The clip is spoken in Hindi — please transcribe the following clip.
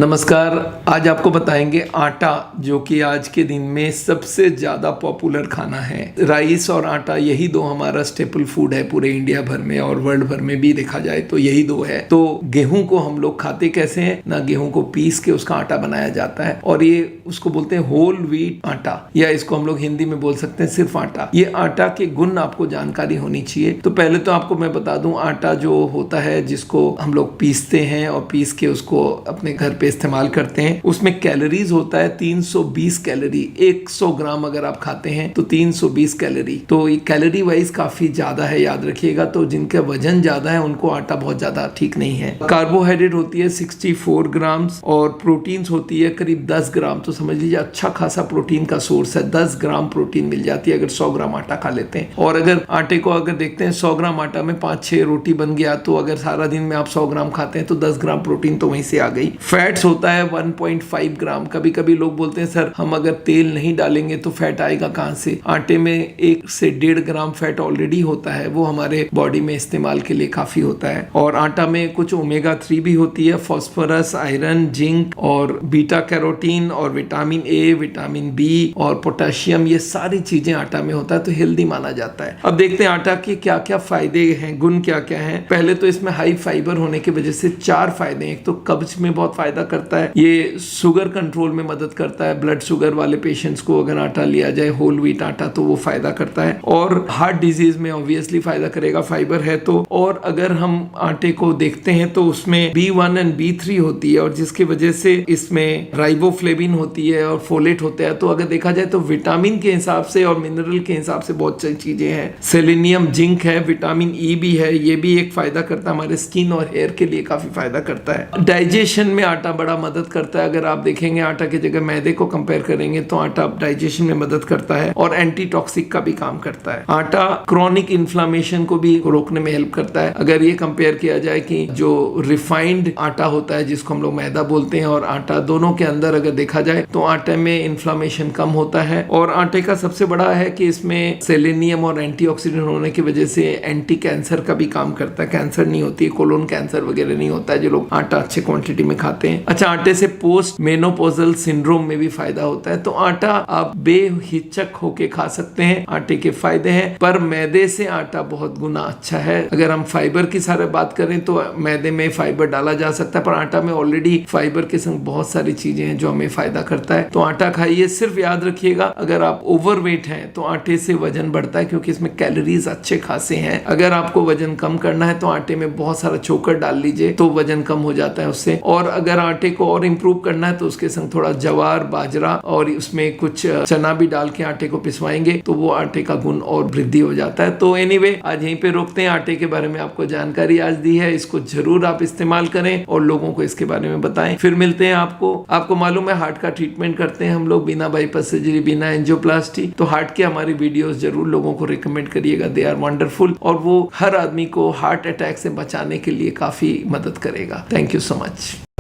नमस्कार। आज आपको बताएंगे आटा, जो कि आज के दिन में सबसे ज़्यादा पॉपुलर खाना है। राइस और आटा, यही दो हमारा स्टेपल फूड है पूरे इंडिया भर में और वर्ल्ड भर में भी देखा जाए तो यही दो है। तो गेहूं को हम लोग खाते कैसे हैं ना, गेहूं को पीस के उसका आटा बनाया जाता है और ये उसको बोलते हैं होल व्हीट आटा, या इसको हम लोग हिंदी में बोल सकते हैं सिर्फ आटा। ये आटा के गुण आपको जानकारी होनी चाहिए। तो पहले तो आपको मैं बता दूं, आटा जो होता है जिसको हम लोग पीसते हैं और पीस के उसको अपने घर पे इस्तेमाल करते हैं, उसमें कैलोरीज होता है 320 कैलोरी। 100 ग्राम अगर आप खाते हैं तो 320 कैलोरी। तो ये कैलोरी वाइज काफी ज्यादा है, याद रखिएगा। तो जिनका वजन ज्यादा है उनको आटा बहुत ज्यादा ठीक नहीं है। कार्बोहाइड्रेट होती है 64 ग्राम और प्रोटीन्स होती है करीब 10 ग्राम। तो समझ लीजिए अच्छा खासा प्रोटीन का सोर्स है। 10 ग्राम प्रोटीन मिल जाती है अगर 100 ग्राम आटा खा लेते हैं। और अगर आटे को अगर देखते हैं 100 ग्राम आटा में 5-6 रोटी बन गया, तो अगर सारा दिन में आप 100 ग्राम खाते हैं तो 10 ग्राम प्रोटीन तो वहीं से आ गई। फैट्स होता है 1.5 ग्राम। कभी कभी लोग बोलते हैं सर हम अगर तेल नहीं डालेंगे तो फैट आएगा कहां से। आटे में 1 से 1.5 ग्राम फैट ऑलरेडी होता है, वो हमारे बॉडी में इस्तेमाल के लिए काफी होता है। और आटा में कुछ ओमेगा 3 भी होती है, फास्फोरस, आयरन, जिंक और बीटा कैरोटीन और विटामिन ए, विटामिन बी और पोटेशियम, ये सारी चीजें आटा में होता है, तो हेल्दी माना जाता है। अब देखते हैं आटा के क्या क्या फायदे हैं, गुण क्या क्या हैं। पहले तो इसमें हाई फाइबर होने की वजह से 4 फायदे हैं। एक तो कब्ज में बहुत फायदा करता है, ये शुगर कंट्रोल में मदद करता है। ब्लड शुगर वाले पेशेंट्स को अगर आटा लिया जाए होल व्हीट आटा तो वो फायदा करता है। और हार्ट डिजीज में ऑब्वियसली फायदा करेगा, फाइबर है तो। और अगर हम आटे को देखते हैं तो उसमें B1 और B3 होती है, और जिसकी वजह से इसमें राइबोफ्लेविन होती है और फोलेट होता है। तो अगर देखा जाए तो विटामिन के हिसाब से और मिनरल के हिसाब से बहुत सारी चीजें हैं। सेलेनियम, जिंक है, विटामिन ई भी है, ये भी एक फायदा करता है, हमारे स्किन और हेयर के लिए काफी फायदा करता है। डाइजेशन में आटा बड़ा मदद करता है। अगर आप देखेंगे आटा की जगह मैदे को कंपेयर करेंगे तो आटा डाइजेशन में मदद करता है और एंटी टॉक्सिक का भी काम करता है। आटा क्रॉनिक इन्फ्लामेशन को भी रोकने में हेल्प करता है। अगर ये कंपेयर किया जाए कि जो रिफाइंड आटा होता है जिसको हम लोग मैदा बोलते हैं और आटा, दोनों के अंदर अगर देखा जाए तो आटे में इन्फ्लामेशन कम होता है। और आटे का सबसे बड़ा है कि इसमें सेलेनियम और एंटीऑक्सीडेंट होने की वजह से एंटी कैंसर का भी काम करता है। कैंसर नहीं होती, कोलोन कैंसर वगैरह नहीं होता है जो लोग आटा अच्छे क्वांटिटी में खाते हैं। अच्छा, आटे से पोस्ट मेनोपॉजल सिंड्रोम में भी फायदा होता है। तो आटा आप बेहिचक होके खा सकते हैं, आटे के फायदे हैं। पर मैदे से आटा बहुत गुना अच्छा है। अगर हम फाइबर की सारे बात करें तो मैदे में फाइबर डाला जा सकता है, पर आटा में ऑलरेडी फाइबर के संग बहुत सारी चीजें हैं जो हमें फायदा करता है। तो आटा खाइए। सिर्फ याद रखिएगा अगर आप ओवरवेट हैं तो आटे से वजन बढ़ता है, क्योंकि इसमें कैलोरीज अच्छे खासे हैं। अगर आपको वजन कम करना है तो आटे में बहुत सारा चोकर डाल लीजिए, तो वजन कम हो जाता है उससे। और अगर आटे को और इम्प्रूव करना है तो उसके संग थोड़ा जवार, बाजरा और उसमें कुछ चना भी डाल के आटे को पिसवाएंगे तो वो आटे का गुण और वृद्धि हो जाता है। तो एनीवे, आज यहीं पे रोकते हैं। आटे के बारे में आपको जानकारी आज दी है, इसको जरूर आप इस्तेमाल करें और लोगों को इसके बारे में बताएं। फिर मिलते हैं। आपको मालूम है हार्ट का ट्रीटमेंट करते हैं हम लोग बिना बाईपास सर्जरी, बिना एंजियोप्लास्टी। तो हार्ट के हमारी वीडियोस जरूर लोगों को रिकमेंड करिएगा, दे आर वंडरफुल, और वो हर आदमी को हार्ट अटैक से बचाने के लिए काफी मदद करेगा। Thank you so much.